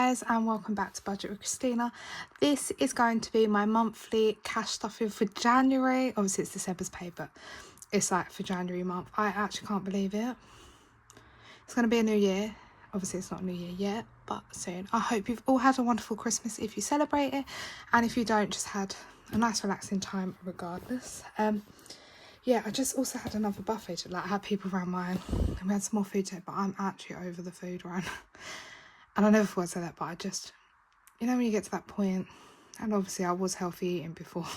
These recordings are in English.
guys, and welcome back to Budget with Christina. This is going to be my monthly cash stuffing for January. Obviously it's December's pay, but it's like for January month. I actually can't believe it. It's going to be a new year. Obviously it's not a new year yet, but soon. I hope you've all had a wonderful Christmas if you celebrate it, and if you don't, just had a nice relaxing time regardless. Yeah, I just also had another buffet to like have people around mine, and we had some more food today, but I'm actually over the food right now. And I never thought I'd say that, but I just, you know, when you get to that point, and obviously I was healthy eating before,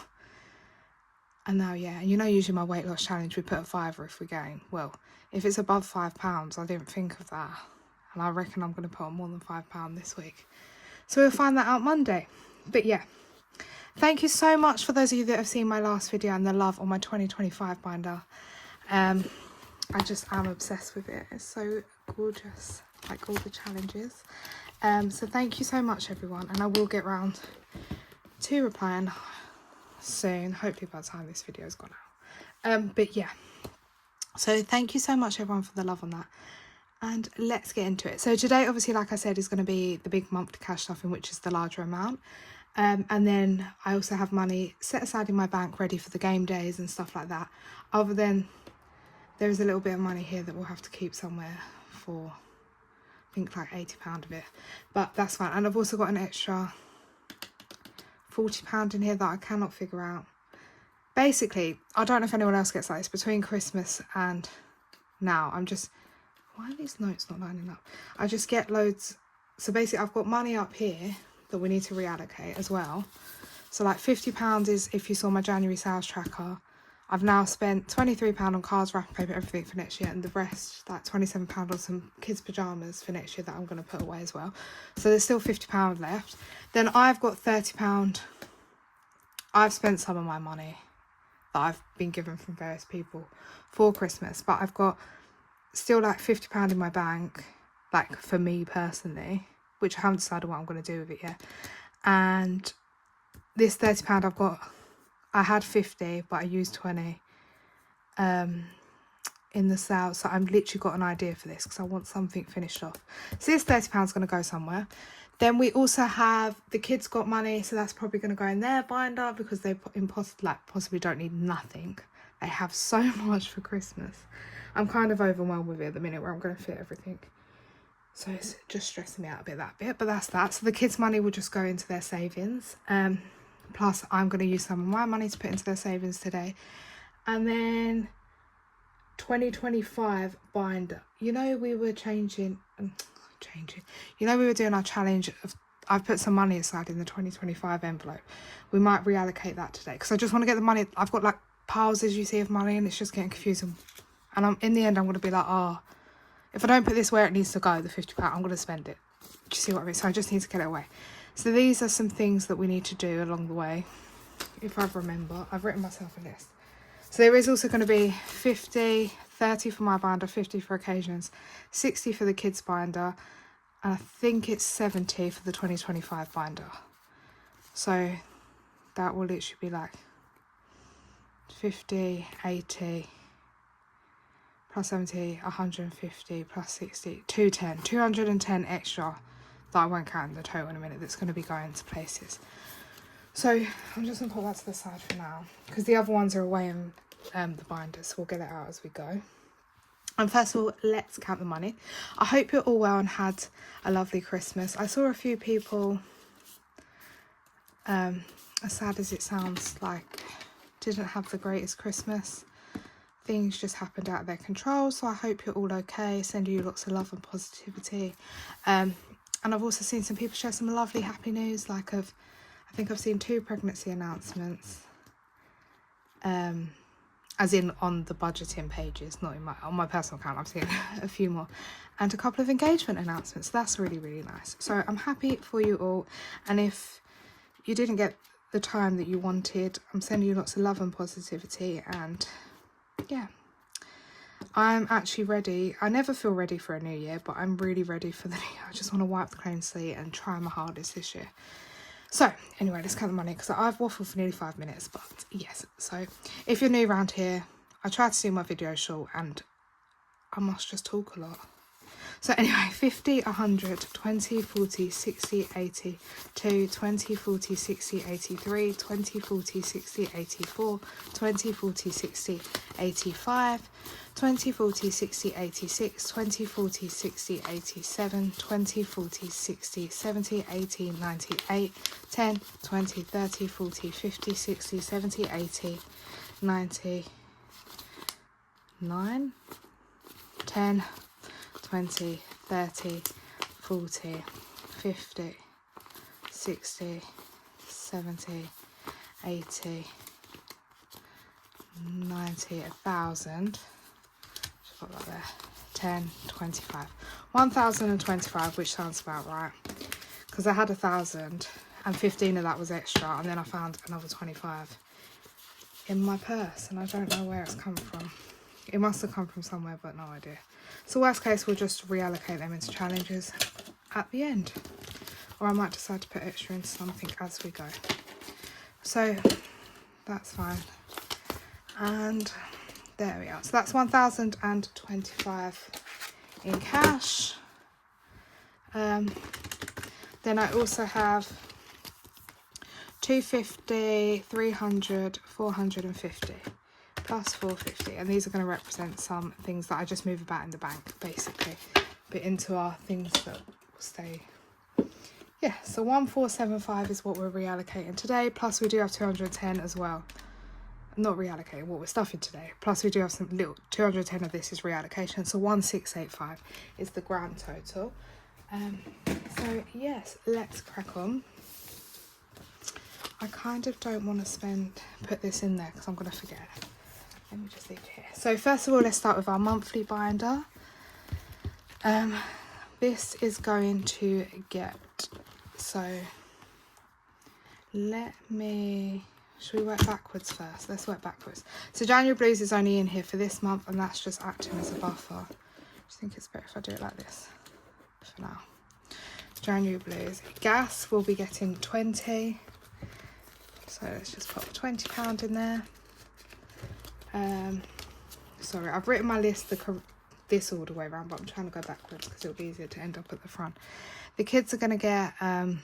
and now, yeah, you know, usually my weight loss challenge, we put a fiver if we gain. Well, if it's above £5, I didn't think of that, and I reckon I'm going to put on more than £5 this week. So we'll find that out Monday. But yeah, thank you so much for those of you that have seen my last video and the love on my 2025 binder. I just am obsessed with it. It's so gorgeous, like all the challenges. So thank you so much, everyone, and I will get round to replying soon, hopefully by the time this video has gone out. But yeah, so thank you so much, everyone, for the love on that, and let's get into it. So today, obviously, like I said, is going to be the big monthly cash stuffing, which is the larger amount. And then I also have money set aside in my bank ready for the game days and stuff like that. Other than there is a little bit of money here that we'll have to keep somewhere for, I think, like £80 of it. But that's fine. And I've also got an extra £40 in here that I cannot figure out. Basically, I don't know if anyone else gets like this, between Christmas and now, I'm just, why are these notes not lining up? I just get loads. So basically, I've got money up here that we need to reallocate as well. So like £50 is, if you saw my January sales tracker, I've now spent £23 on cards, wrapping paper, everything for next year, and the rest, like £27 on some kids' pyjamas for next year that I'm going to put away as well. So there's still £50 left. Then I've got £30. I've spent some of my money that I've been given from various people for Christmas, but I've got still like £50 in my bank, like for me personally, which I haven't decided what I'm going to do with it yet. And this £30 I had 50, but I used 20 in the sale. So I've literally got an idea for this because I want something finished off. So this £30 is going to go somewhere. Then we also have, the kids got money, so that's probably going to go in their binder because they possibly don't need nothing. They have so much for Christmas. I'm kind of overwhelmed with it at the minute where I'm going to fit everything. So it's just stressing me out a bit, that bit, but that's that. So the kids' money will just go into their savings. Plus I'm going to use some of my money to put into their savings today. And then 2025 binder. You know, we were you know, we were doing our challenge of, I've put some money aside in the 2025 envelope. We might reallocate that today because I just want to get the money. I've got like piles, as you see, of money, and it's just getting confusing. And in the end, I'm going to be like, oh, if I don't put this where it needs to go, the £50, I'm going to spend it. Do you see what I mean? So I just need to get it away. So these are some things that we need to do along the way. If I remember, I've written myself a list. So there is also going to be 50, 30 for my binder, 50 for occasions, 60 for the kids binder, and I think it's 70 for the 2025 binder. So that will literally be like 50, 80, plus 70, 150, plus 60, 210 extra that I won't count in the total in a minute, that's going to be going to places. So I'm just going to put that to the side for now because the other ones are away in the binders, so we'll get it out as we go. And first of all, let's count the money. I hope you're all well and had a lovely Christmas. I saw a few people, as sad as it sounds, like didn't have the greatest Christmas. Things just happened out of their control, so I hope you're all okay. Send you lots of love and positivity. And I've also seen some people share some lovely happy news, like I think I've seen 2 pregnancy announcements, as in on the budgeting pages, not on my personal account. I've seen a few more, and a couple of engagement announcements. That's really, really nice. So I'm happy for you all, and if you didn't get the time that you wanted, I'm sending you lots of love and positivity, and yeah, I'm actually ready. I never feel ready for a new year, but I'm really ready for the new year. I just want to wipe the clean slate and try my hardest this year. So anyway, let's count the money because I've waffled for nearly 5 minutes, but yes. So if you're new around here, I try to do my videos short and I must just talk a lot. So anyway, 50, 100, 20, 40, 60, 80, 2, 20, 40, 60, 83, 20, 40, 60, 84, 20, 40, 60, 85, 20, 40, 60, 86, 20, 40, 60, 87, 20, 40, 60, 70, 80, 98, 10, 20, 30, 40, 50, 60, 70, 80, 90, 9, 10, 20, 30, 40, 50, 60, 70, 80, 90, 1,000. Just put that there. 10, 25. 1,025, which sounds about right. Because I had 1,000 and 15 of that was extra, and then I found another 25 in my purse, and I don't know where it's come from. It must have come from somewhere, but no idea. So worst case, we'll just reallocate them into challenges at the end. Or I might decide to put extra into something as we go. So that's fine. And there we are. So that's 1,025 in cash. Then I also have 250, 300, 450. Plus 450, and these are going to represent some things that I just move about in the bank, basically, but into our things that will stay. Yeah, so 1,475 is what we're reallocating today, plus we do have 210 as well. Not reallocating, what we're stuffing today, plus we do have some little 210 of this is reallocation, so 1,685 is the grand total. So yes, let's crack on. I kind of don't want to put this in there because I'm going to forget. Let me just leave it here. So first of all, let's start with our monthly binder. This is going to get, so should we work backwards first? Let's work backwards. So January Blues is only in here for this month, and that's just acting as a buffer. I just think it's better if I do it like this for now. January Blues. Gas will be getting 20. So let's just put £20 in there. Sorry, I've written my list this all the way around, but I'm trying to go backwards because it'll be easier to end up at the front. The kids are going to get £20.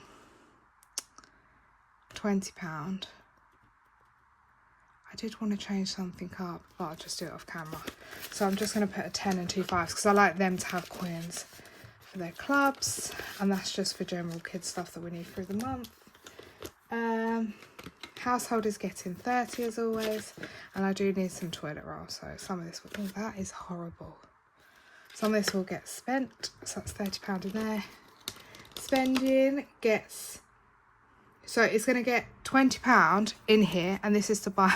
I did want to change something up, but I'll just do it off camera. So I'm just going to put a 10 and 2 5s because I like them to have coins for their clubs, and that's just for general kids stuff that we need through the month. Household is getting 30 as always, and I do need some toilet roll, so some of this will, oh, that is horrible. Some of this will get spent, so that's £30 in there. Spending gets, so it's going to get £20 in here, and this is to buy,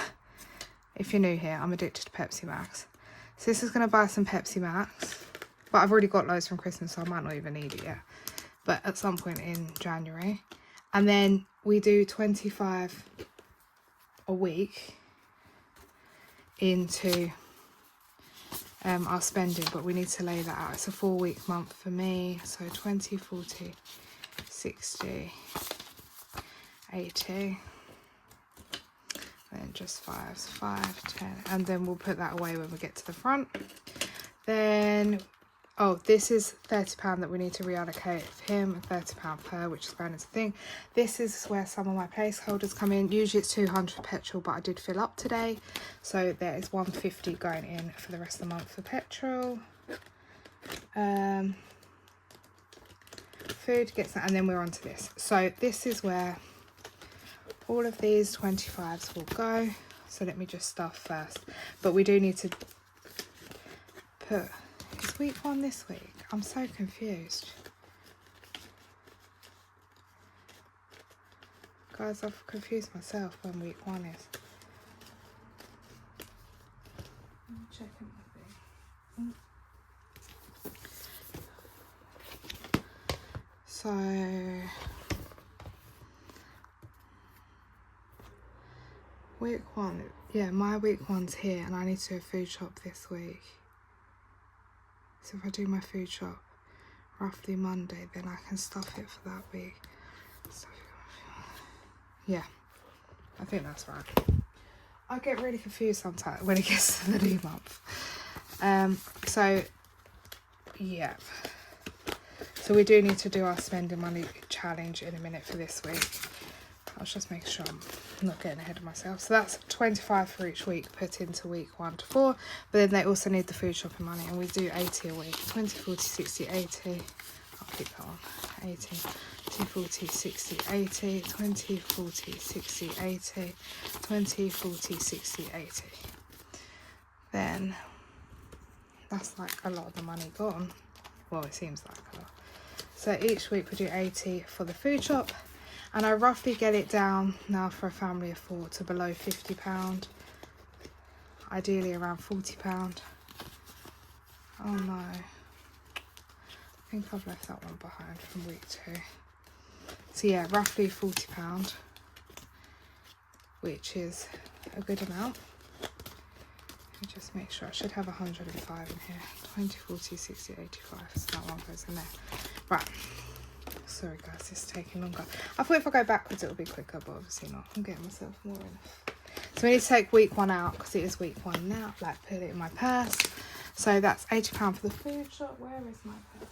if you're new here, I'm addicted to Pepsi Max. So this is going to buy some Pepsi Max, but I've already got loads from Christmas, so I might not even need it yet, but at some point in January. And then we do 25 a week into our spending, but we need to lay that out. It's a 4-week month for me, so 20, 40, 60, 80, then just 5s, 5, 10, and then we'll put that away when we get to the front. Then oh, this is £30 that we need to reallocate for him, £30 per, which is going into the thing. This is where some of my placeholders come in. Usually it's 200 petrol, but I did fill up today. So there is 150 going in for the rest of the month for petrol. Food gets that, and then we're on to this. So this is where all of these 25s will go. So let me just stuff first. But we do need to put... Is week 1 this week? I'm so confused. Guys, I've confused myself when week 1 is. I'm checking my thing. So week 1, yeah, my week 1's here, and I need to do a food shop this week. So if I do my food shop roughly Monday, then I can stuff it for that week. Yeah, I think that's right. I get really confused sometimes when it gets to the new month. So, yeah. So we do need to do our spending money challenge in a minute for this week. I'll just make sure I'm not getting ahead of myself. So that's 25 for each week put into week 1 to 4. But then they also need the food shopping money, and we do 80 a week. 20, 40, 60, 80. I'll keep that on. 80. 20, 40, 60, 80. 20, 40, 60, 80. 20, 40, 60, 80. Then that's like a lot of the money gone. Well, it seems like a lot. So each week we do 80 for the food shop. And I roughly get it down now for a family of 4 to below £50. Ideally around £40. Oh no. I think I've left that one behind from week 2. So yeah, roughly £40, which is a good amount. Let me just make sure. I should have 105 in here. 20, 40, 60, 85. So that one goes in there. Right. Sorry guys, it's taking longer. I thought if I go backwards it'll be quicker, but obviously not. I'm getting myself more in. So we need to take week 1 out because it is week 1 now. Like, put it in my purse. So that's £80 for the food shop. Where is my purse?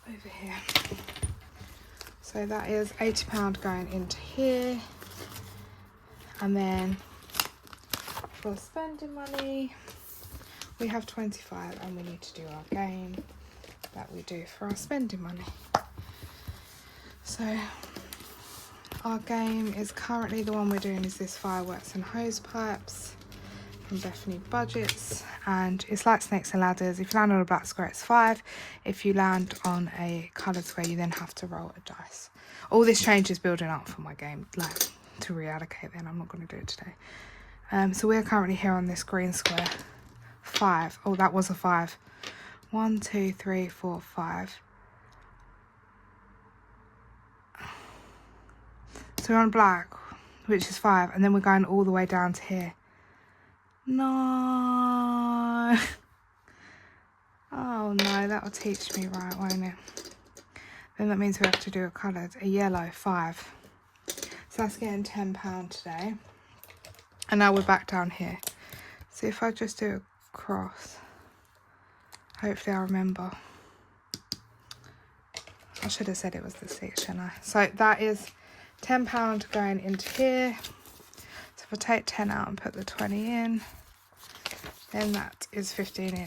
Over here. So that is £80 going into here. And then for spending money, we have 25, and we need to do our game that we do for our spending money. So our game is currently, the one we're doing is this fireworks and hose pipes from Bethany Budgets, and it's like snakes and ladders. If you land on a black square, it's 5. If you land on a coloured square, you then have to roll a dice. All this change is building up for my game, like to reallocate. Then I'm not going to do it today. So we're currently here on this green square. 5. Oh, that was a 5. 1, 2, 3, 4, 5. So we're on black, which is 5, and then we're going all the way down to here. No. Oh no, that'll teach me right, won't it? Then that means we have to do a coloured, a yellow 5. So that's getting £10 today. And now we're back down here. So if I just do a cross, hopefully I remember. I should have said it was the 6, shouldn't I? So that is £10 going into here. So if I take 10 out and put the 20 in, then that is 15 in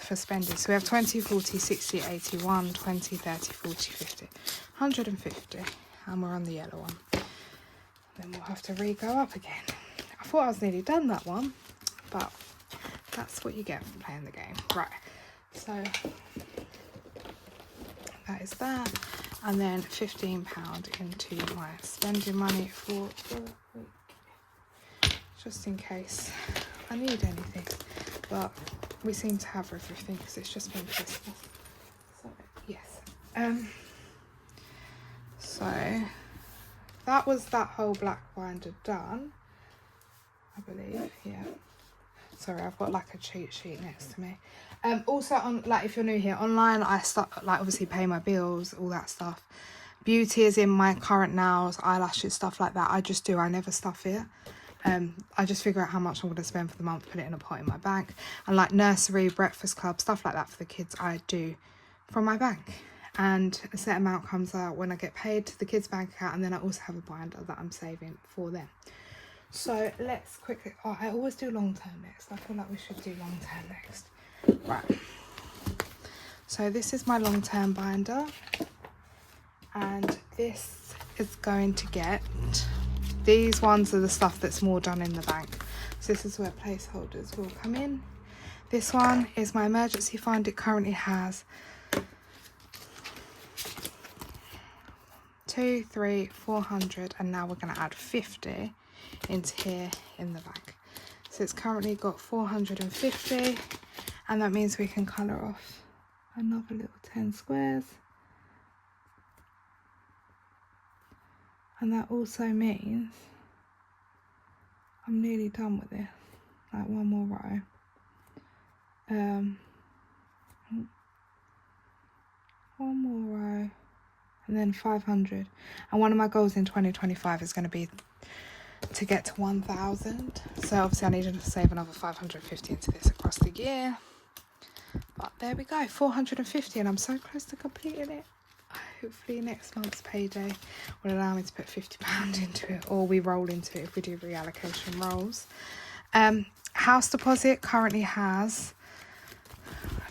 for spending. So we have 20, 40, 60, 81, 20, 30, 40, 50, 150. And we're on the yellow one. Then we'll have to re-go up again. I thought I was nearly done that one, but that's what you get from playing the game. Right, so that is that. And then £15 into my spending money for the week. Just in case I need anything. But we seem to have everything because it's just been Christmas. So, yes. So that was that whole black binder done, I believe. Yeah. Sorry, I've got like a cheat sheet next to me. Also, on, like, if you're new here, online I start, like, obviously pay my bills, all that stuff. Beauty is in my current nails, eyelashes, stuff like that. I just do. I never stuff it. I just figure out how much I'm going to spend for the month, put it in a pot in my bank. And like nursery, breakfast club, stuff like that for the kids, I do from my bank. And a set amount comes out when I get paid to the kids' bank account, and then I also have a binder that I'm saving for them. So let's quickly, oh, I always do long term next. I feel like we should do long term next. Right. So this is my long term binder. And this is going to get, these ones are the stuff that's more done in the bank. So this is where placeholders will come in. This one is my emergency fund. It currently has 200, 300, 400, and now we're going to add 50 into here in the bank. So it's currently got 450, and that means we can colour off another little 10 squares. And that also means I'm nearly done with this. Like one more row. One more row. And then 500. And one of my goals in 2025 is going to be to get to 1,000. So obviously I need to save another 550 into this across the year. But there we go, 450, and I'm so close to completing it. Hopefully next month's payday will allow me to put £50 into it, or we roll into it if we do reallocation rolls. House deposit currently has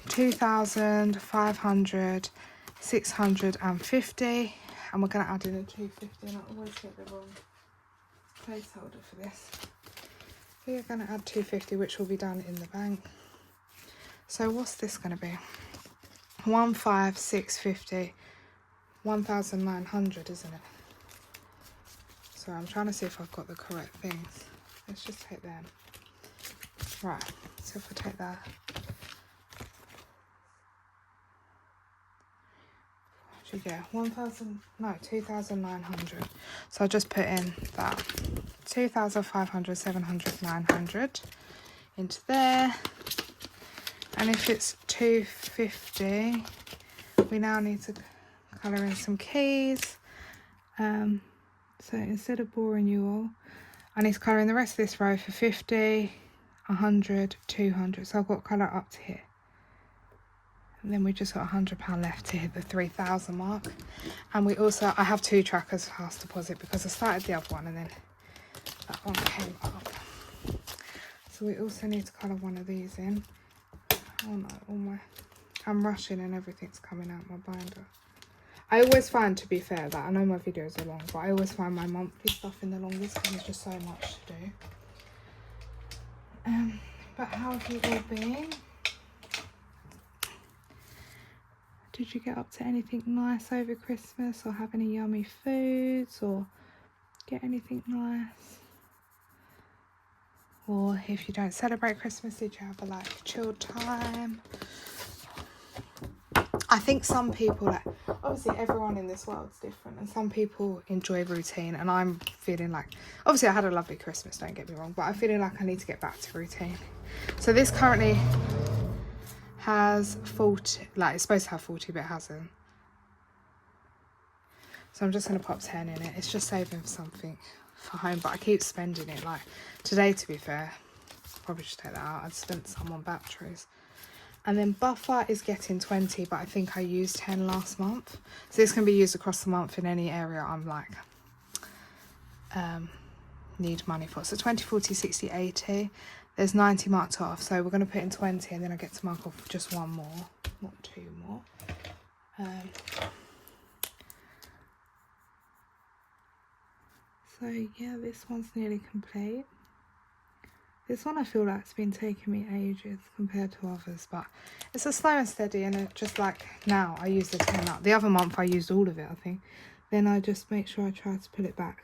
2,500, 650, and we're going to add in a 250, and I always get the wrong placeholder for this. We're going to add 250, which will be done in the bank. So what's this going to be? 1,650, 1,900, isn't it? So I'm trying to see if I've got the correct things. Let's just take them. Right, so if I take that, what should you get? 2,900. So I'll just put in that 2,500, 700, 900 into there. And if it's 250, we now need to colour in some keys. So instead of boring you all, I need to colour in the rest of this row for 50, 100, 200. So I've got colour up to here. And then we just got £100 left to hit the 3,000 mark. And we also, I have 2 trackers for house deposit because I started the other one and then that one came up. So we also need to colour one of these in. Oh no, I'm rushing and everything's coming out my binder. I always find, to be fair, that I know my videos are long, but I always find my monthly stuff in the longest because there's just so much to do. But how have you all been? Did you get up to anything nice over Christmas, or have any yummy foods, or get anything nice? Or if you don't celebrate Christmas, did you have a chilled time? I think some people, obviously everyone in this world's different, and some people enjoy routine, and I'm feeling like, obviously I had a lovely Christmas, don't get me wrong, but I'm feeling like I need to get back to routine. So this currently has 40, it's supposed to have 40, but it hasn't. So I'm just going to pop 10 in it. It's just saving for something for home, but I keep spending it. Today, to be fair, probably should take that out. I'd spent some on batteries. And then buffer is getting 20, but I think I used 10 last month. So this can be used across the month in any area I'm need money for. So 20, 40, 60, 80. There's 90 marked off. So we're going to put in 20 and then I get to mark off just one more, not 2 more. So yeah, this one's nearly complete. This one I feel like it's been taking me ages compared to others, but it's a slow and steady, and it just now I use the 10 up. The other month I used all of it, I think. Then I just make sure I try to pull it back.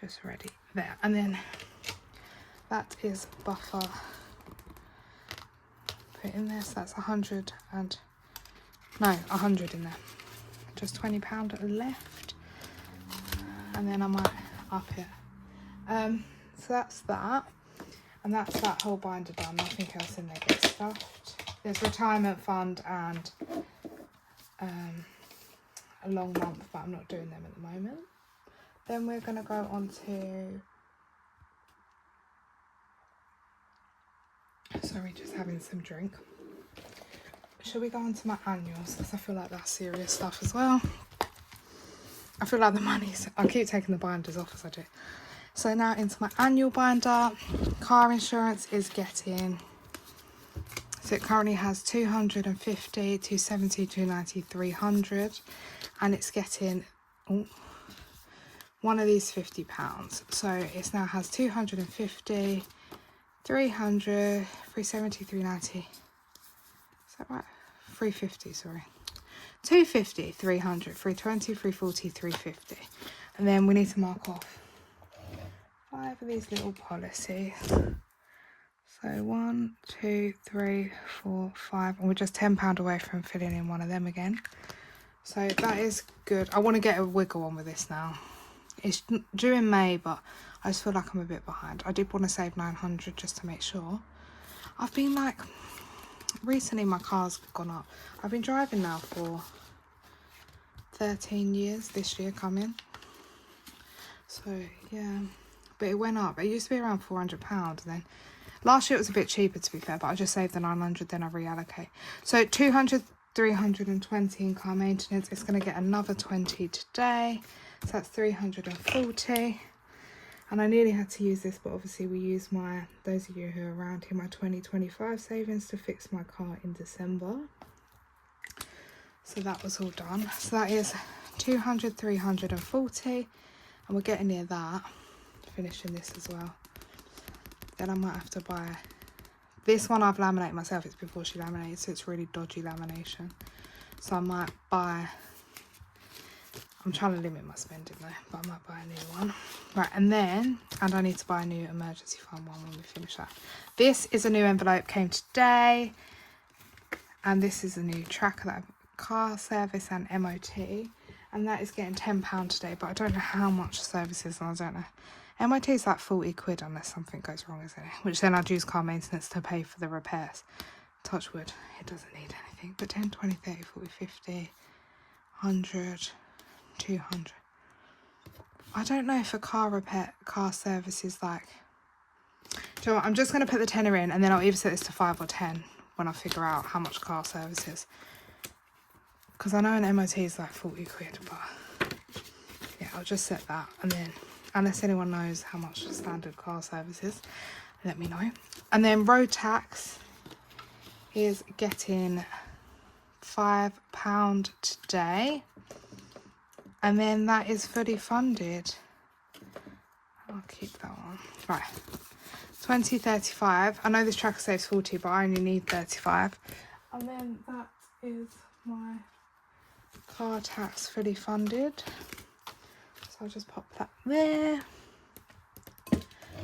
Just ready there. And then that is buffer. Put in there, so that's 100 in there. Just £20 left. And then I might up it. So that's that, and that's that whole binder done. Nothing else in there gets stuffed. There's retirement fund and a long month, but I'm not doing them at the moment. Then we're going to go on to, sorry, just having some drink. Shall we go on to my annuals, because I feel like that's serious stuff as well. I feel like the money's, I keep taking the binders off as I do. So now into my annual binder. Car insurance is getting, so it currently has 250, 270, 290, 300, and it's getting one of these £50. So it now has 250, 300, 370, 390. Is that right? 350, sorry. 250, 300, 320, 340, 350. And then we need to mark off 5 of these little policies. So 1, 2, 3, 4, 5. And we're just £10 away from filling in one of them again. So that is good. I want to get a wiggle on with this now. It's due in May, but I just feel like I'm a bit behind. I did want to save 900 just to make sure. I've been recently my car's gone up. I've been driving now for 13 years this year coming. So yeah, but it went up. It used to be around £400, and then Last year it was a bit cheaper, to be fair, but I just saved the 900, then I reallocate. So 200, 320 in car maintenance. It's going to get another 20 today. So that's 340. And I nearly had to use this, but obviously we used those of you who are around here, my 2025 savings to fix my car in December. So that was all done. So that is 200, 340. And we're getting near that. Finishing this as well. Then I might have to buy... This one I've laminated myself. It's before she laminated, so it's really dodgy lamination. So I might buy... I'm trying to limit my spending though, but I might buy a new one. Right, and I need to buy a new emergency fund one when we finish that. This is a new envelope, came today. And this is a new tracker that I've car service and MOT. And that is getting £10 today, but I don't know how much service is, and I don't know. MOT is like 40 quid unless something goes wrong, isn't it? Which then I'd use car maintenance to pay for the repairs. Touch wood, it doesn't need anything. But 10, 20, 30, 40, 50, 100... 200. I don't know if a car service is like... Do you know what? I'm just going to put the tenner in, and then I'll either set this to 5 or 10 when I figure out how much car service is. Because I know an MOT is like 40 quid, but yeah, I'll just set that. And then, unless anyone knows how much standard car service is, let me know. And then road tax is getting £5 today. And then that is fully funded. I'll keep that one. Right. 2035. I know this tracker saves 40, but I only need 35. And then that is my car tax fully funded. So I'll just pop that there.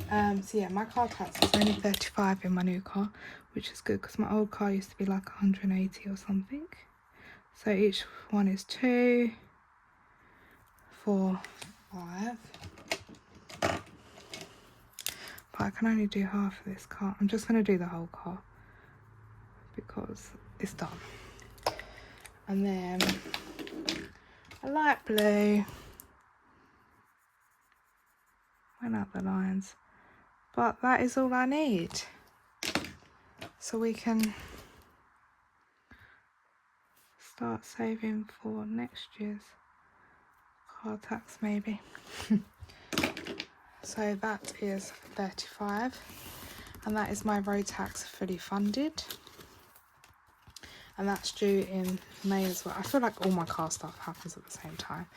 So yeah, my car tax is only 35 in my new car, which is good because my old car used to be like 180 or something. So each one is 2, 4, 5. But I can only do half of this car. I'm just going to do the whole car because it's done. And then a light blue. Went up the lines. But that is all I need. So we can start saving for next year's car tax maybe. So that is 35, and that is my road tax fully funded, and that's due in May as well. I feel like all my car stuff happens at the same time.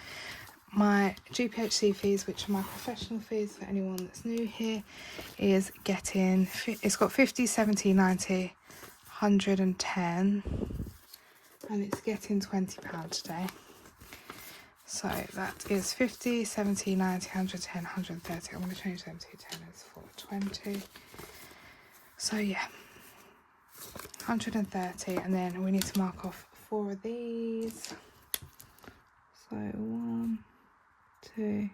My GPHC fees, which are my professional fees for anyone that's new here, is getting, it's got 50, 70, 90, 110, and it's getting £20 today. So that is 50, 70, 90, 110, 130. I'm going to change them to 10 for 20. So yeah, 130, and then we need to mark off 4 of these. So 1, 2,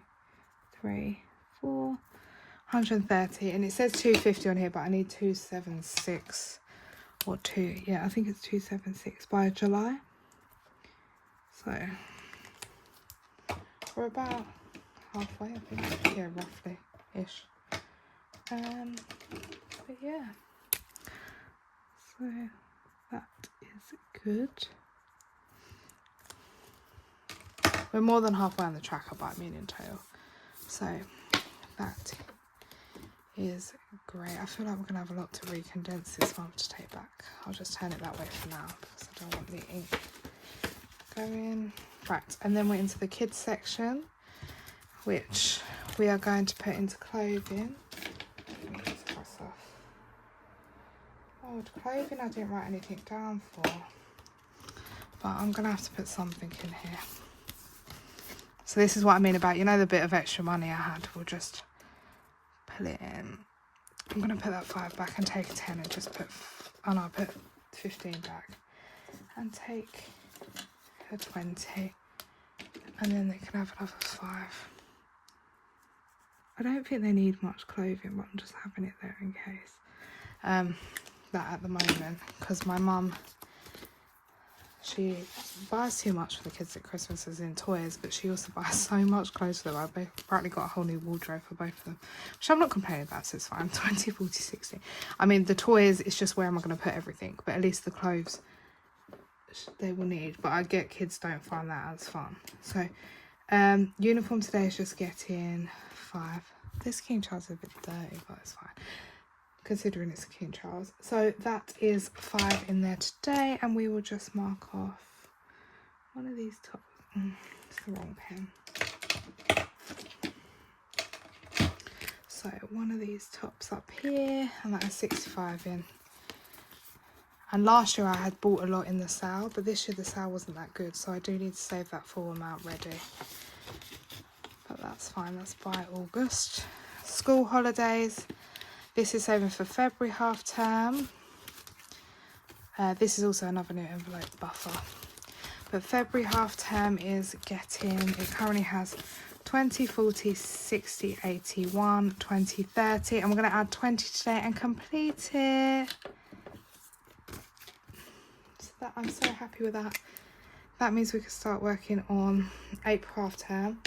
3, 4, 130, and it says 250 on here, but I need 276 or 2. Yeah, I think it's 276 by July. So we're about halfway, I think. Yeah, roughly ish. But yeah, so that is good. We're more than halfway on the tracker, but I mean in total. So that is great. I feel like we're gonna have a lot to recondense this month to take back. I'll just turn it that way for now because I don't want the ink going. Right, and then we're into the kids section, which we are going to put into clothing. Oh, clothing I didn't write anything down for, but I'm gonna have to put something in here. So this is what I mean about, you know, the bit of extra money I had, we'll just pull it in. I'm gonna put that 5 back and take a 10 and just put, oh no, I'll put 15 back and take a 20, and then they can have another 5. I don't think they need much clothing, but I'm just having it there in case. That at the moment, because my mum, she buys too much for the kids at Christmas, as in toys, but she also buys so much clothes for them. I've apparently got a whole new wardrobe for both of them, which I'm not complaining about, so it's fine. 20, 40, 60. I mean, the toys, it's just where am I going to put everything, but at least the clothes they will need. But I get kids don't find that as fun. So uniform today is just getting 5. This King Charles is a bit dirty, but it's fine considering it's a King Charles. So that is 5 in there today, and we will just mark off one of these tops. It's the wrong pen. So one of these tops up here, and that is 65 in. And last year I had bought a lot in the sale, but this year the sale wasn't that good, so I do need to save that full amount ready. But that's fine, that's by August. School holidays. This is saving for February half term. This is also another new envelope buffer. But February half term is getting, it currently has 20, 40, 60, 81, 20, 30. And we're going to add 20 today and complete it. So that, I'm so happy with that. That means we can start working on April half term,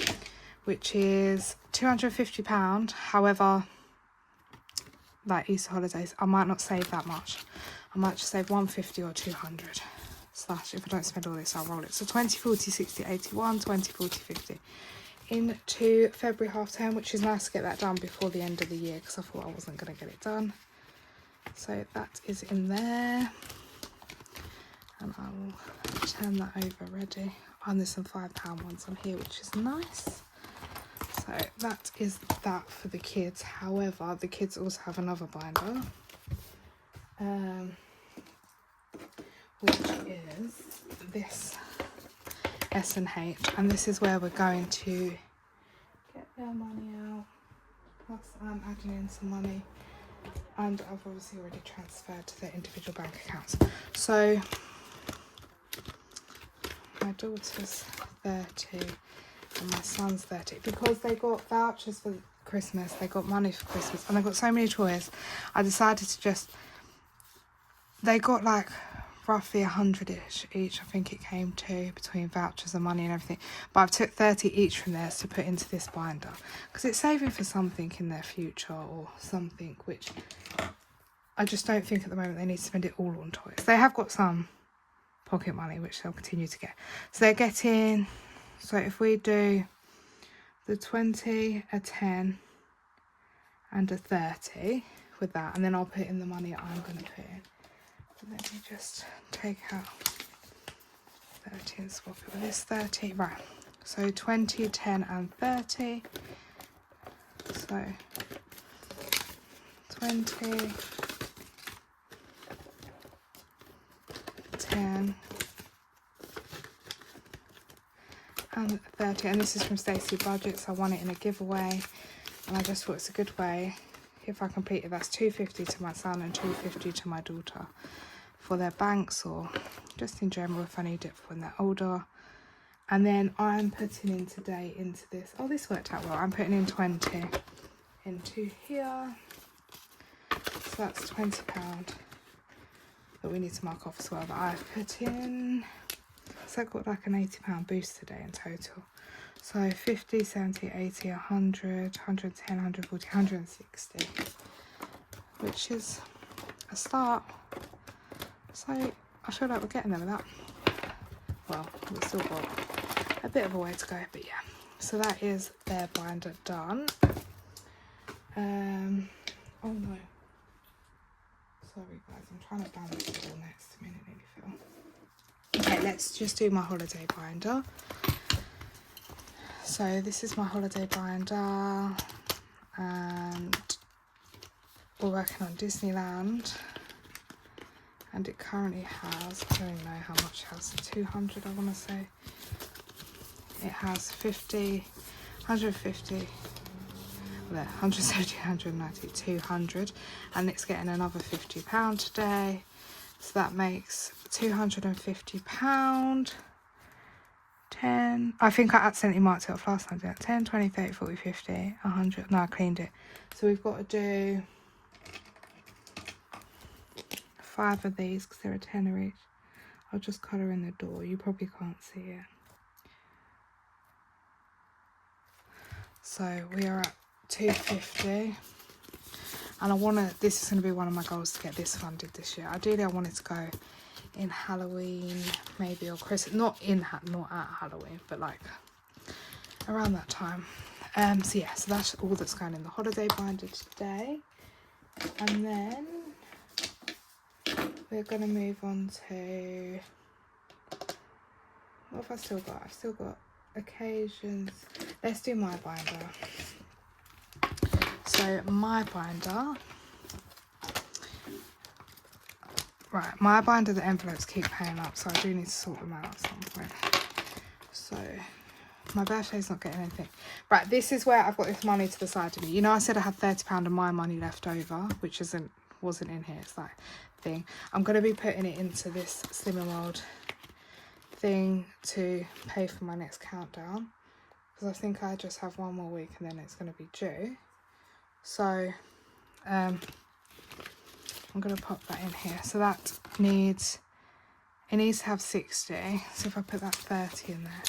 which is £250. However, like Easter holidays, I might not save that much. I might just save 150 or 200 slash, if I don't spend all this, I'll roll it. So 20, 40, 60, 81, 20, 40, 50 into February half term, which is nice to get that done before the end of the year, because I thought I wasn't going to get it done. So that is in there, and I will turn that over ready. And there's some £5 ones on here, which is nice. So that is that for the kids. However, the kids also have another binder, which is this S&H, and this is where we're going to get their money out. Plus I'm adding in some money, and I've obviously already transferred to their individual bank accounts. So my daughter's 30 and my son's 30, because they got vouchers for Christmas, they got money for Christmas, and they got so many toys. I decided to just, they got like roughly 100-ish each, I think it came to, between vouchers and money and everything. But I've took 30 each from theirs to put into this binder, because it's saving for something in their future, or something which I just don't think at the moment they need to spend it all on toys. They have got some pocket money which they'll continue to get. So they're getting, so if we do the 20, a 10 and a 30 with that, and then I'll put in the money I'm going to put in. Let me just take out 30 and swap it with this 30. Right, so 20, 10 and 30. So 20, 10 and 30, and this is from Stacey Budgets. I won it in a giveaway, and I just thought it's a good way, if I complete it, that's £250 to my son and £250 to my daughter for their banks, or just in general if I need it for when they're older. And then I'm putting in today into this, oh, this worked out well, I'm putting in 20 into here, so that's £20 that we need to mark off as well, that I've put in. So I got like an £80 boost today in total. So 50, 70, 80, 100, 110, 140, 160, which is a start. So I feel like we're getting there with that. Well, we've still got a bit of a way to go, but yeah. So that is their binder done. Oh no. Sorry guys, I'm trying to balance it all next to me and it nearly fell. Okay, let's just do my holiday binder. So this is my holiday binder, and we're working on Disneyland, and it currently has, I don't even know how much it has, 200 I want to say. It has 50, 150, there, 170, 190, 200, and it's getting another £50 today. So that makes £250. 10, I think I accidentally marked it off last time, didn't I? 10, 20, 30, 40, 50, 100. No, I cleaned it. So we've got to do 5 of these because they're a tenner each. I'll just colour in the door. You probably can't see it. So we are at 250. And I want to, this is going to be one of my goals, to get this funded this year. Ideally, I wanted to go in Halloween, maybe, or Christmas. Not at Halloween, but like around that time. So yeah, so that's all that's going in the holiday binder today. And then we're going to move on to, what have I still got? I've still got occasions. Let's do my binder. So my binder, right, my binder, the envelopes keep paying up, so I do need to sort them out at some point. So my birthday's not getting anything. Right, this is where I've got this money to the side of me. You know, I said I had £30 of my money left over, which wasn't in here. It's that thing. I'm going to be putting it into this Slimming World thing to pay for my next countdown, because I think I just have one more week and then it's going to be due. So I'm going to pop that in here. So that needs to have 60. So if I put that 30 in there,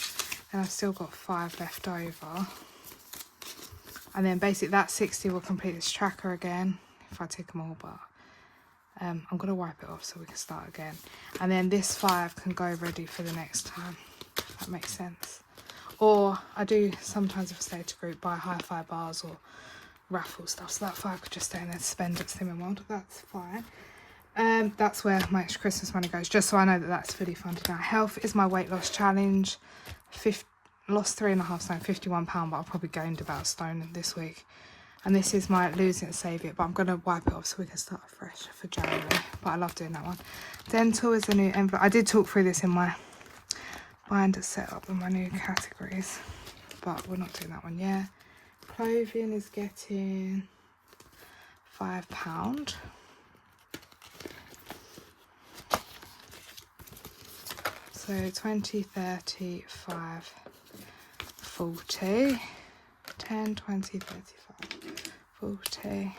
then I've still got 5 left over. And then basically that 60 will complete this tracker again if I tick them all, but I'm going to wipe it off so we can start again. And then this 5 can go ready for the next time, if that makes sense. Or I do sometimes, if I stay to group, buy hi-fi bars or raffle stuff, so that 5 could just stay in there to spend at Slimming World. That's fine. That's where my extra Christmas money goes, just so I know that that's fully funded now. Health is my weight loss challenge. Lost 3.5 stone, £51, but I've probably gained about a stone this week. And this is my lose it, save it, but I'm going to wipe it off so we can start fresh for January. But I love doing that one. Dental is a new envelope. I did talk through this in my binder setup with my new categories, but we're not doing that one yet. Clothing is getting £5. So 20, 30, 5, 40, 10, 20, 35, 40.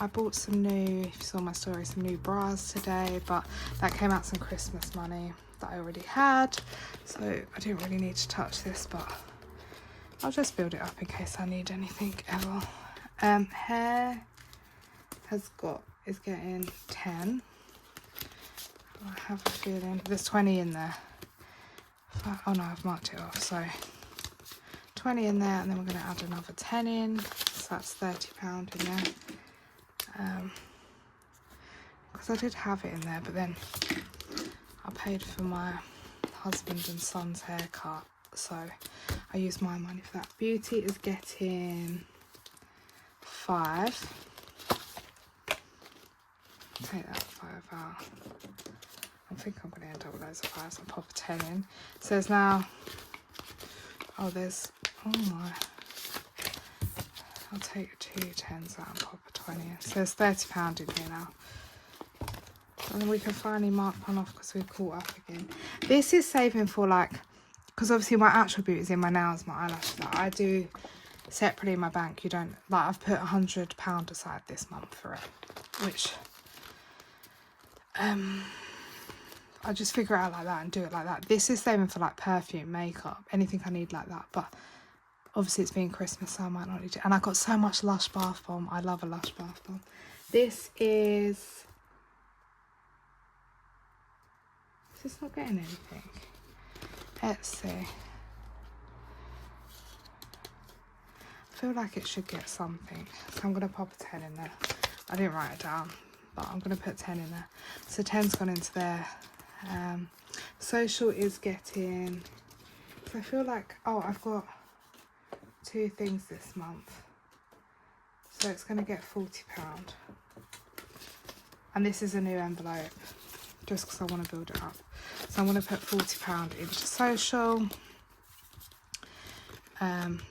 I bought some new, if you saw my story, some new bras today, but that came out some Christmas money that I already had, so I didn't really need to touch this, but I'll just build it up in case I need anything ever. Hair is getting 10. I have a feeling there's 20 in there. Oh no, I've marked it off, so 20 in there, and then we're going to add another 10 in, so that's £30 in there. Because I did have it in there, but then I paid for my husband and son's haircut, so I used my money for that. Beauty is getting 5. Take that 5 out. I think I'm going to end up with loads of 5s. I'll pop a 10 in. So there's now, oh my, I'll take 2 10s out and pop a 20 in. So there's £30 in here now. And then we can finally mark one off because we've caught up again. This is saving for, like, because obviously my actual beauty is in my nails, my eyelashes. Like, I do separately in my bank. You don't, like, I've put £100 aside this month for it, which I just figure it out like that and do it like that. This is saving for like perfume, makeup, anything I need like that. But obviously it's being Christmas, so I might not need it. And I got so much Lush bath bomb. I love a Lush bath bomb. This is this not getting anything? Let's see. I feel like it should get something. So I'm going to pop a 10 in there. I didn't write it down, but I'm going to put 10 in there. So 10's gone into there. Social is getting, so I feel like, oh, I've got 2 things this month, so it's going to get £40, and this is a new envelope just because I want to build it up. So I'm going to put £40 into social,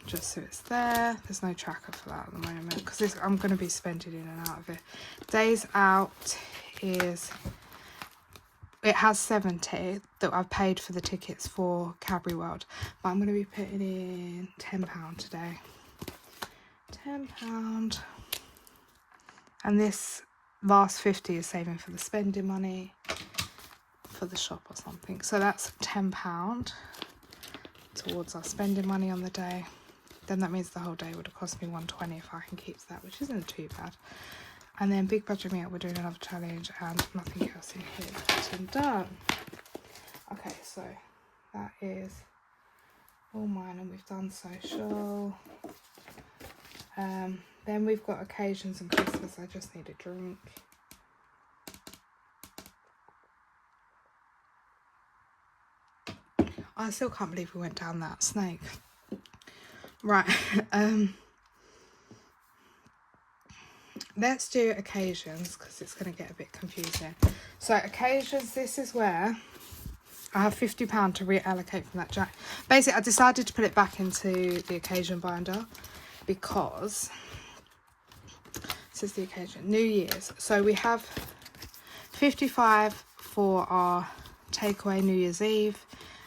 just so it's there. There's no tracker for that at the moment because I'm going to be spending in and out of it. Days out is, it has 70 that I've paid for the tickets for Cadbury World, but I'm going to be putting in £10 today. £10. And this last 50 is saving for the spending money for the shop or something. So that's £10 towards our spending money on the day. Then that means the whole day would have cost me £120 if I can keep that, which isn't too bad. And then big budget meal, we're doing another challenge and nothing else in here getting done. Okay, so that is all mine, and we've done social. Then we've got occasions and Christmas. I just need a drink. I still can't believe we went down that snake. Right, let's do occasions because it's going to get a bit confusing. So occasions, this is where I have £50 to reallocate from that jack. Basically, I decided to put it back into the occasion binder because this is the occasion, New Year's. So we have 55 for our takeaway New Year's Eve,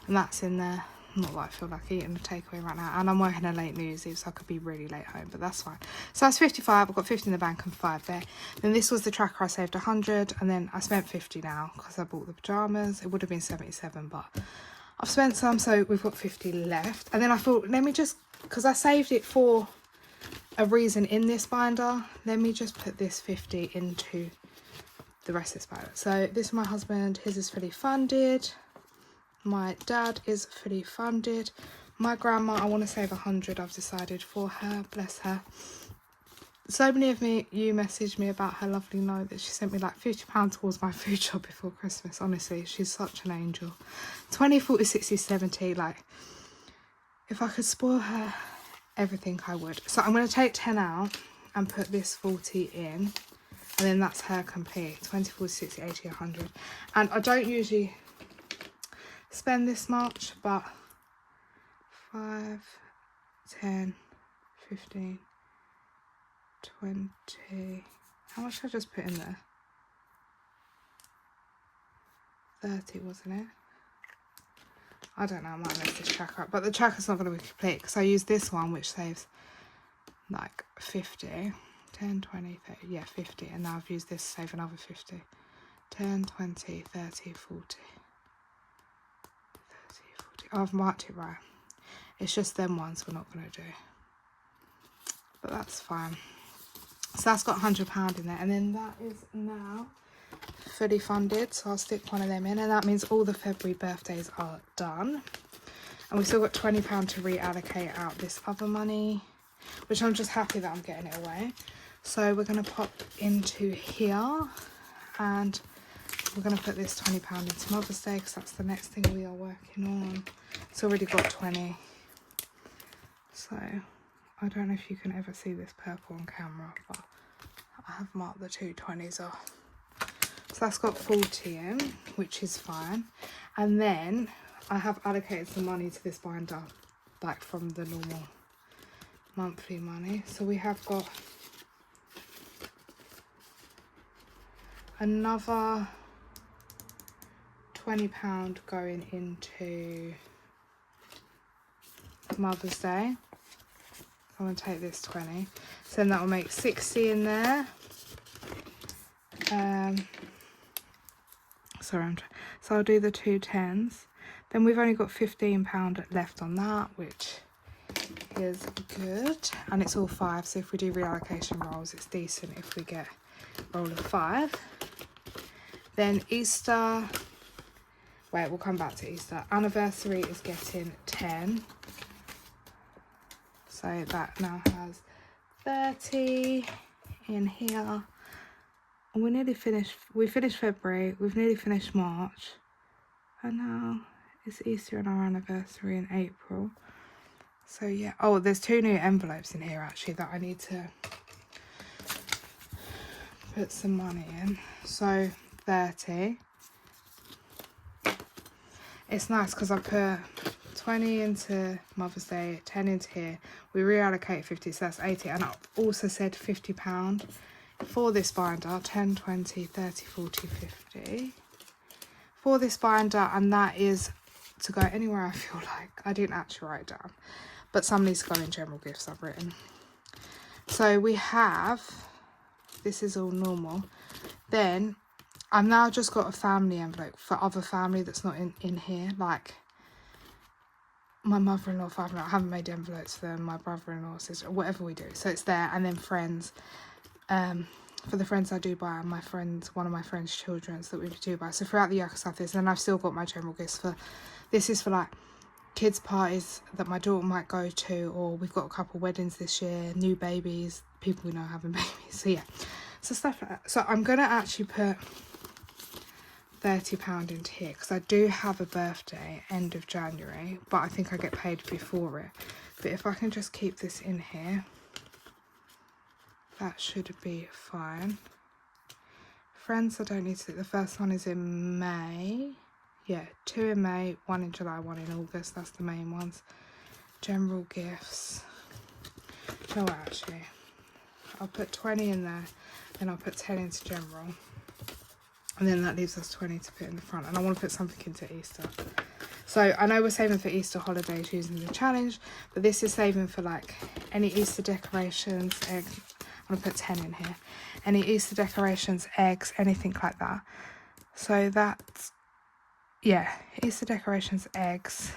and that's in there. Not that I feel like eating a takeaway right now, and I'm working a late New Year's Eve, so I could be really late home, but that's fine. So that's 55. I've got 50 in the bank and 5 there. Then this was the tracker. I saved 100, and then I spent 50 now because I bought the pajamas. It would have been 77, but I've spent some, so we've got 50 left. And then I thought, let me just, because I saved it for a reason in this binder, let me just put this 50 into the rest of this binder. So this is my husband. His is fully funded. My dad is fully funded. My grandma, I want to save 100. I've decided for her, bless her. So many of you messaged me about her lovely note that she sent me, like £50 towards my food shop before Christmas. Honestly, she's such an angel. 20, 40, 60, 70. Like, if I could spoil her everything, I would. So I'm going to take 10 out and put this 40 in. And then that's her complete. 20, 40, 60, 80, 100. And I don't usually spend this much, but 5, 10, 15, 20. How much did I just put in there? 30, wasn't it? I don't know, I might mess this tracker up, but the tracker's not going to be complete because I use this one, which saves like 50, 10, 20, 30, yeah, 50, and now I've used this to save another 50, 10, 20, 30, 40. Oh, I've marked it right. It's just them ones we're not going to do. But that's fine. So that's got £100 in there. And then that is now fully funded. So I'll stick one of them in. And that means all the February birthdays are done. And we've still got £20 to reallocate out this other money, which I'm just happy that I'm getting it away. So we're going to pop into here. And we're going to put this £20 into Mother's Day because that's the next thing we are working on. It's already got 20. So I don't know if you can ever see this purple on camera, but I have marked the two 20s off. So that's got 40 in, which is fine. And then I have allocated some money to this binder, like from the normal monthly money. So we have got another £20 going into Mother's Day. I'm going to take this 20. So then that will make 60 in there. So I'll do the two 10s. Then we've only got £15 left on that, which is good. And it's all 5. So if we do reallocation rolls, it's decent if we get a roll of 5. Then Easter. Wait, we'll come back to Easter. Anniversary is getting 10. So that now has 30 in here. And we're nearly finished. We finished February. We've nearly finished March. And now it's Easter and our anniversary in April. So yeah. Oh, there's 2 new envelopes in here actually that I need to put some money in. So 30. It's nice because I put 20 into Mother's Day, 10 into here. We reallocate 50, so that's 80. And I also said £50 for this binder. 10, 20, 30, 40, 50. For this binder, and that is to go anywhere I feel like. I didn't actually write it down. But some needs to go in general gifts I've written. So we have, this is all normal. Then I've now just got a family envelope for other family that's not in here, like my mother-in-law, father-in-law. I haven't made envelopes for them, my brother-in-law, sister, whatever we do. So it's there. And then friends, for the friends I do buy, and my friends, one of my friends' children's that we do buy. So throughout the year I have this, and I've still got my general gifts for, this is for like kids parties that my daughter might go to, or we've got a couple weddings this year, new babies, people we know having babies. So yeah, so stuff like that. So I'm gonna actually put £30 into here because I do have a birthday end of January, but I think I get paid before it. But if I can just keep this in here, that should be fine. Friends, I don't need to. The first one is in May. Yeah, 2 in May, 1 in July, 1 in August. That's the main ones. General gifts. No, actually, I'll put 20 in there, then I'll put 10 into general. And then that leaves us 20 to put in the front. And I want to put something into Easter. So I know we're saving for Easter holidays using the challenge, but this is saving for like any Easter decorations, eggs. I'm going to put 10 in here. Any Easter decorations, eggs, anything like that. So that's, yeah, Easter decorations, eggs.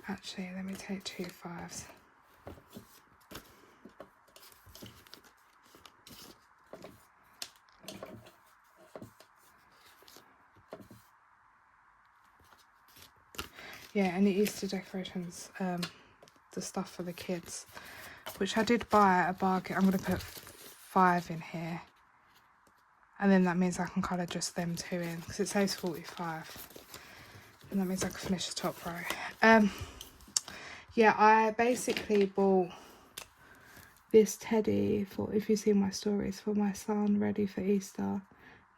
Actually, let me take 2 5s. Yeah, and the Easter decorations, the stuff for the kids, which I did buy at a bargain. I'm going to put 5 in here. And then that means I can colour just them 2 in, because it saves 45. And that means I can finish the top row. Yeah, I basically bought this teddy for, if you see my stories, for my son, ready for Easter.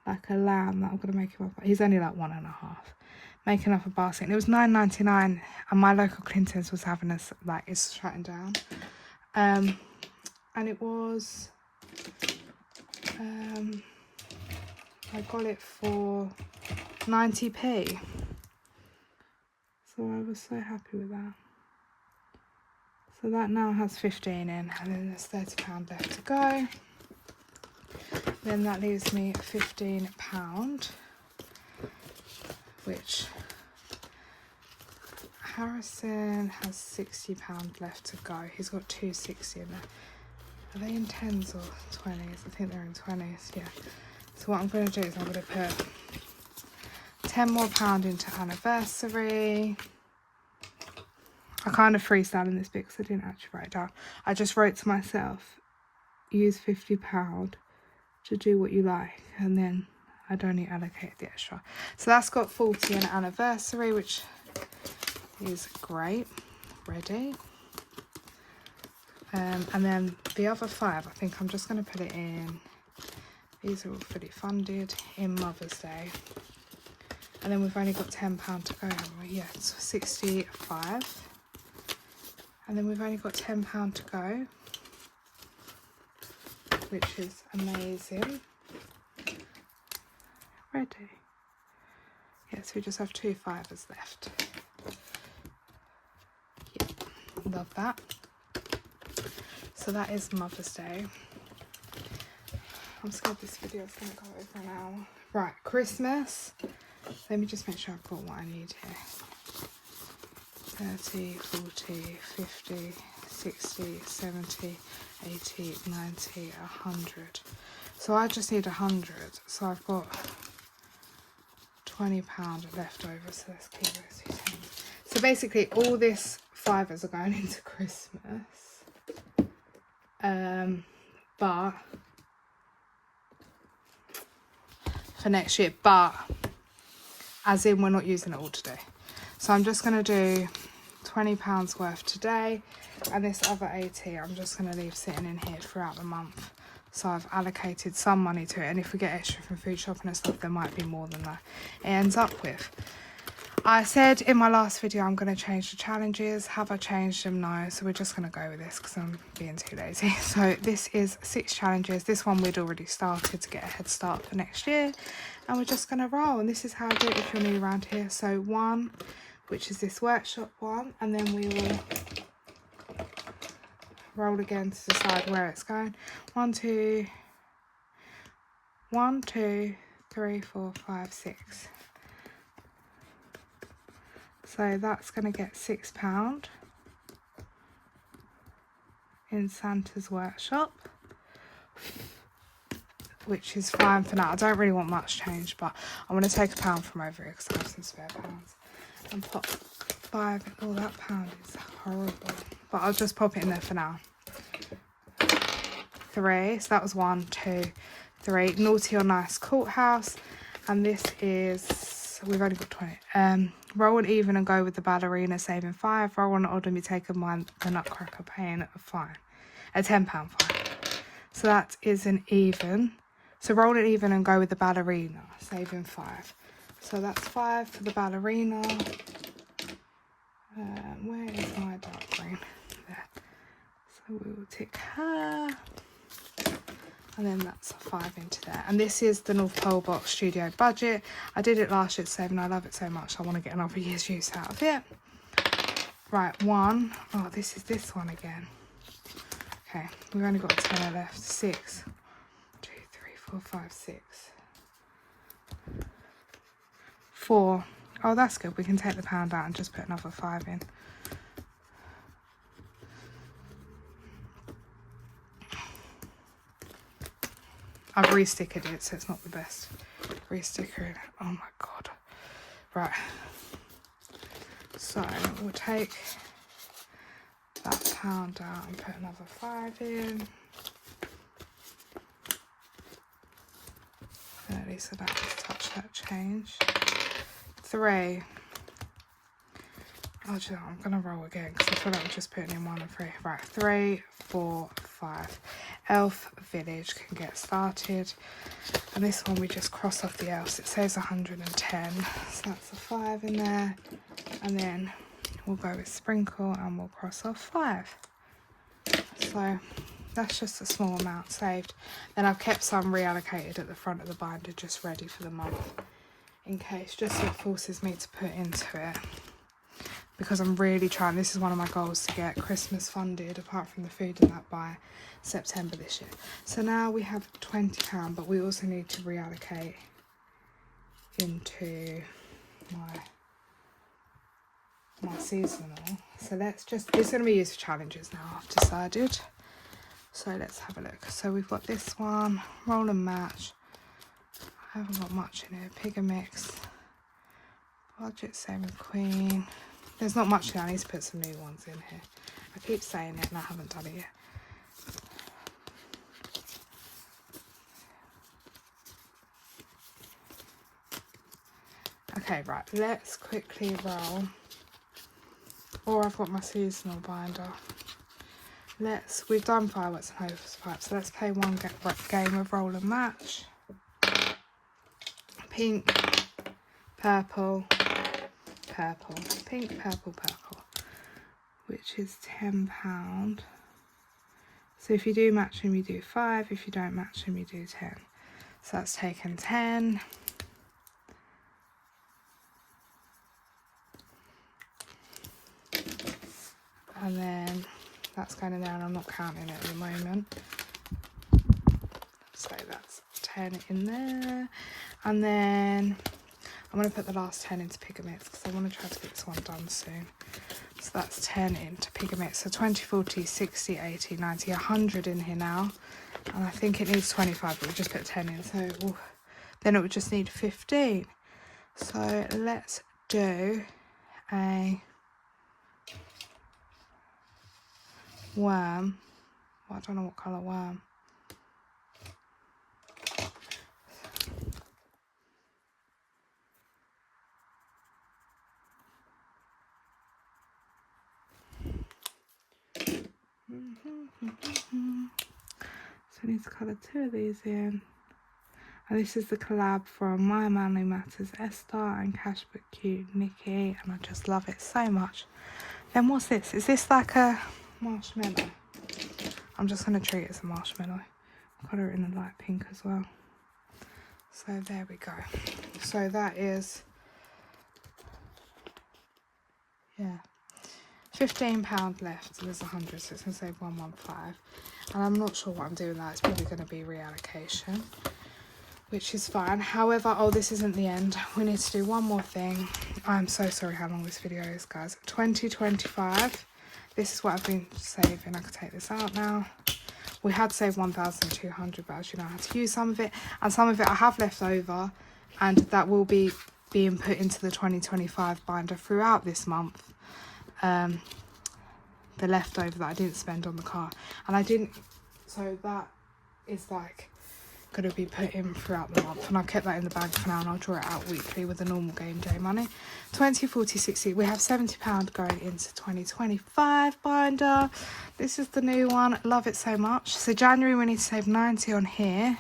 Like a lamb that I'm going to make him up. He's only like 1.5. Making up a basket. And it was $9.99, and my local Clintons was having us, like, it's shutting down. And it was, I got it for 90p. So I was so happy with that. So that now has 15 in, and then there's £30 left to go. Then that leaves me £15, which Harrison has £60 left to go. He's got 260 in there. Are they in 10s or 20s? I think they're in 20s, yeah. So what I'm going to do is I'm going to put £10 more into anniversary. I kind of freestyle in this bit because I didn't actually write it down. I just wrote to myself, use £50 to do what you like, and then I'd only allocate the extra. So that's got 40 in anniversary, which is great. Ready. And then the other 5, I think I'm just going to put it in. These are all fully funded in Mother's Day. And then we've only got £10 to go, haven't we? Yeah, it's 65. And then we've only got £10 to go, which is amazing. Ready. Yes, we just have 2 5s left. Yeah, love that. So that is Mother's Day. I'm scared this video is going to go over an hour. Right, Christmas. Let me just make sure I've got what I need here. 30, 40, 50, 60, 70, 80, 90, 100. So I just need 100. So I've got £20 left over. So let's keep those 2 things. So basically all this 5s are going into Christmas. But for next year, but as in we're not using it all today. So I'm just going to do £20 worth today, and this other 80 I'm just going to leave sitting in here throughout the month. So I've allocated some money to it, and if we get extra from food shopping and stuff, there might be more than that it ends up with. I said in my last video I'm going to change the challenges. Have I changed them? No. So we're just going to go with this because I'm being too lazy. So this is 6 challenges. This one we'd already started to get a head start for next year. And we're just going to roll. And this is how I do it if you're new around here. So 1, which is this workshop one. And then we will roll again to decide where it's going. 1, 2, 1, 2, 3, 4, 5, 6. So that's going to get £6 in Santa's workshop, which is fine for now. I don't really want much change, but I'm going to take £1 from over here because I have some spare pounds and pop 5. Oh, that pound is horrible, but I'll just pop it in there for now. 3, so that was 1, 2, 3. Naughty or Nice Courthouse, and this is, we've only got 20. Roll an even and go with the ballerina, saving 5. Roll an odd and be taken by the Nutcracker, paying a fine, a £10 fine. So that is an even. So roll an even and go with the ballerina, saving 5. So that's 5 for the ballerina. Where is my dark green? There. So we will tick her. And then that's a 5 into there. And this is the North Pole Box Studio budget. I did it last year at 7. I love it so much. I want to get another year's use out of it. Right, 1. Oh, this is this one again. Okay, we've only got 10 left. 6. 2, 3, 4, 5, 6. 4. Oh, that's good. We can take the pound out and just put another 5 in. I've re-stickered it, so it's not the best. Re-sticker it. Oh my god. Right. So we'll take that pound out and put another 5 in. 30, so that just touch that change. 3. Oh, you know, I'm gonna roll again because I feel like we're just putting in 1 and 3. Right, 3, 4, 5. Elf Village can get started, and this one we just cross off the elves. It says 110, so that's a 5 in there, and then we'll go with Sprinkle and we'll cross off 5. So that's just a small amount saved. Then I've kept some reallocated at the front of the binder just ready for the month in case, just so it forces me to put into it, because I'm really trying. This is one of my goals, to get Christmas funded apart from the food and that by September this year. So now we have £20, but we also need to reallocate into my seasonal. So let's just, it's going to be used for challenges now, I've decided. So let's have a look. So we've got this one, roll and match. I haven't got much in here. Pig and mix, budget saving queen. There's not much here. I need to put some new ones in here. I keep saying it and I haven't done it yet. Okay, right, let's quickly roll. Or I've got my seasonal binder. We've done fireworks and hosepipe, so let's play one game of roll and match. Pink, purple, purple, pink, purple, purple, which is £10. So if you do match them, you do 5. If you don't match them, you do 10. So that's taken 10. And then that's going in there, and I'm not counting it at the moment. So that's 10 in there. And then I'm going to put the last 10 into Pig and Mix because I want to try to get this one done soon. So that's 10 into Pig and Mix. So 20, 40, 60, 80, 90, 100 in here now. And I think it needs 25, but we just put 10 in. So then it would just need 15. So let's do a worm. Well, I don't know what colour worm. So I need to colour 2 of these in. And this is the collab from My Manly Matters Esther and Cashbook Cute Nikki, and I just love it so much. Then what's this? Is this like a marshmallow? I'm just going to treat it as a marshmallow. I've got it in a light pink as well. So there we go. So that is, yeah, £15 left. So there's 100, so it's going to save 115. And I'm not sure what I'm doing now. It's probably going to be reallocation. which is fine. However, oh, this isn't the end. We need to do one more thing. I'm so sorry how long this video is, guys. 2025. This is what I've been saving. I could take this out now. We had saved 1,200, but as you know, I had to use some of it. And some of it I have left over. And that will be being put into the 2025 binder throughout this month. The leftover that I didn't spend on the car. And I didn't... So that is like... going to be put in throughout the month, and I've kept that in the bag for now, and I'll draw it out weekly with the normal game day money. 20, 40, 60. We have £70 going into 2025 binder. This is the new one. Love it so much. So January we need to save 90 on here.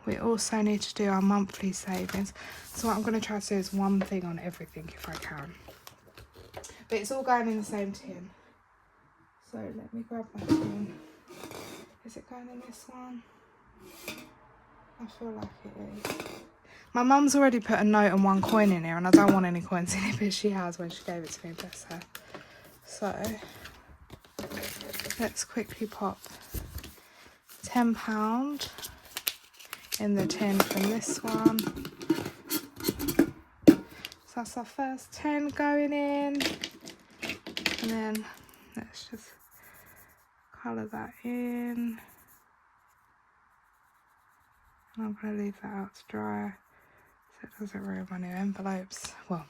We also need to do our monthly savings. So what I'm going to try to do is one thing on everything if I can. But it's all going in the same tin. So let me grab my tin. Is it going in this one? I feel like it is. My mum's already put a note and 1 coin in here, and I don't want any coins in it, but she has when she gave it to me, bless her. So, let's quickly pop £10 in the tin from this one. So that's our first 10 going in. And then, let's just colour that in. And I'm going to leave that out to dry so it doesn't ruin my new envelopes. Well,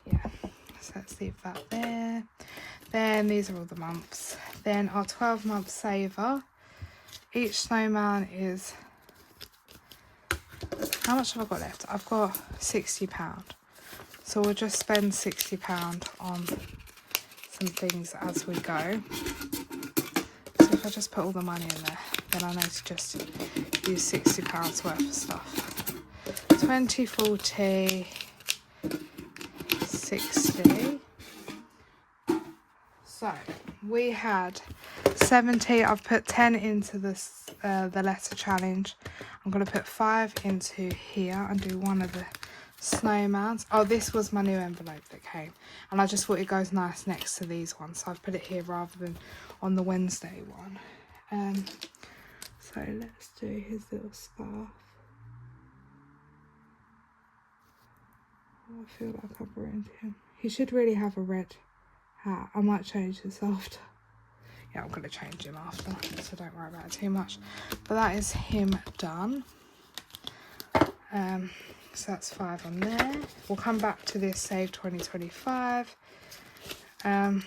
yeah, so let's leave that there. Then these are all the months. Then our 12-month saver. Each snowman is... How much have I got left? I've got £60. So we'll just spend £60 on some things as we go. So if I just put all the money in there, then I know to just use £60 worth of stuff. 20, 40, 60. So we had 70. I've put 10 into this the letter challenge. I'm going to put 5 into here and do one of the snowmans. Oh, this was my new envelope that came, and I just thought it goes nice next to these ones, so I've put it here rather than on the Wednesday one. So let's do his little scarf. Oh, I feel like I've ruined him. He should really have a red hat. I might change this after. Yeah, I'm going to change him after, so don't worry about it too much. But that is him done. So that's 5 on there. We'll come back to this Save 2025. On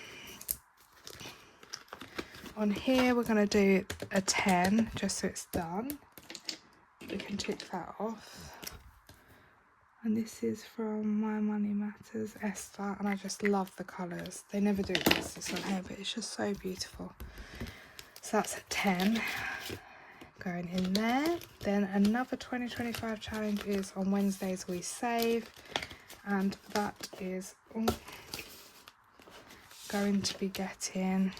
here, we're going to do a 10, just so it's done. We can tick that off. And this is from My Money Matters, Esther, and I just love the colours. They never do it justice on here, but it's just so beautiful. So that's a 10 going in there. Then another 2025 challenge is on Wednesdays we save, and that is going to be getting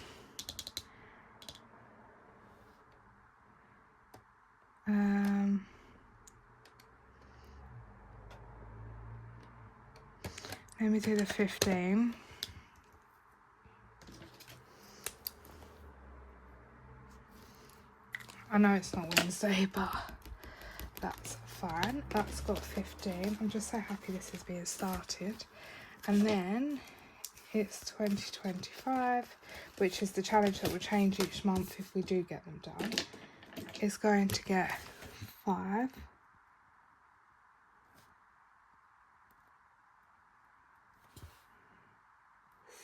let me do the 15. I know it's not Wednesday, but that's fine. That's got 15. I'm just so happy this is being started. And then it's 2025, which is the challenge that will change each month if we do get them done. It's going to get 5.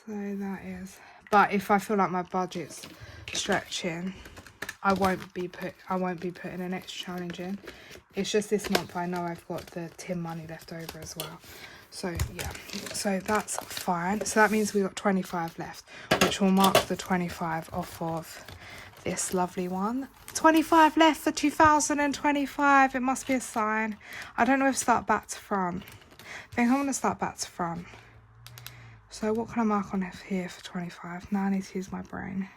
So that is, but if I feel like my budget's stretching, I won't be putting an extra challenge in. It's just this month I know I've got the tin money left over as well. So yeah, so that's fine. So that means we've got 25 left, which will mark the 25 off of this lovely one. 25 left for 2025. It must be a sign. I don't know if start back to front. I think I'm going to start back to front. So what can I mark on here for 25? Now I need to use my brain.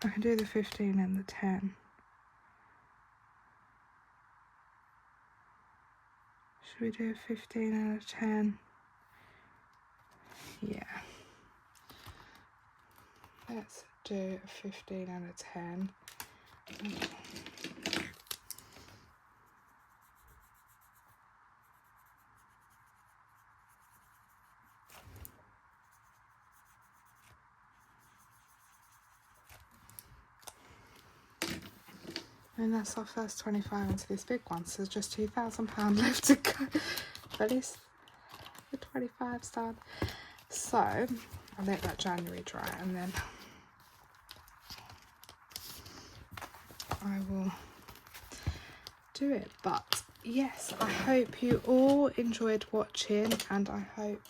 I can do the 15 and the 10. Should we do a 15 and a 10? Yeah. Let's do a 15 and a 10. And that's our first 25 into this big one, so there's just £2,000 left to go. But at least the 25's done. So I'll let that January dry and then I will do it. But yes, I hope you all enjoyed watching, and I hope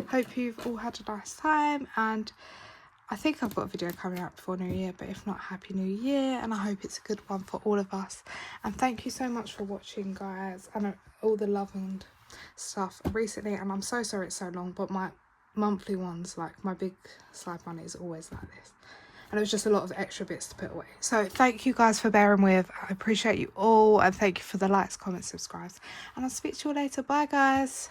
hope you've all had a nice time, and I think I've got a video coming out before New Year, but if not, Happy New Year, and I hope it's a good one for all of us. And thank you so much for watching, guys, and all the love and stuff recently. And I'm so sorry it's so long, but my monthly ones, like my big slide money, is always like this, and it was just a lot of extra bits to put away. So thank you guys for bearing with. I appreciate you all, and thank you for the likes, comments, subscribes, and I'll speak to you all later. Bye, guys.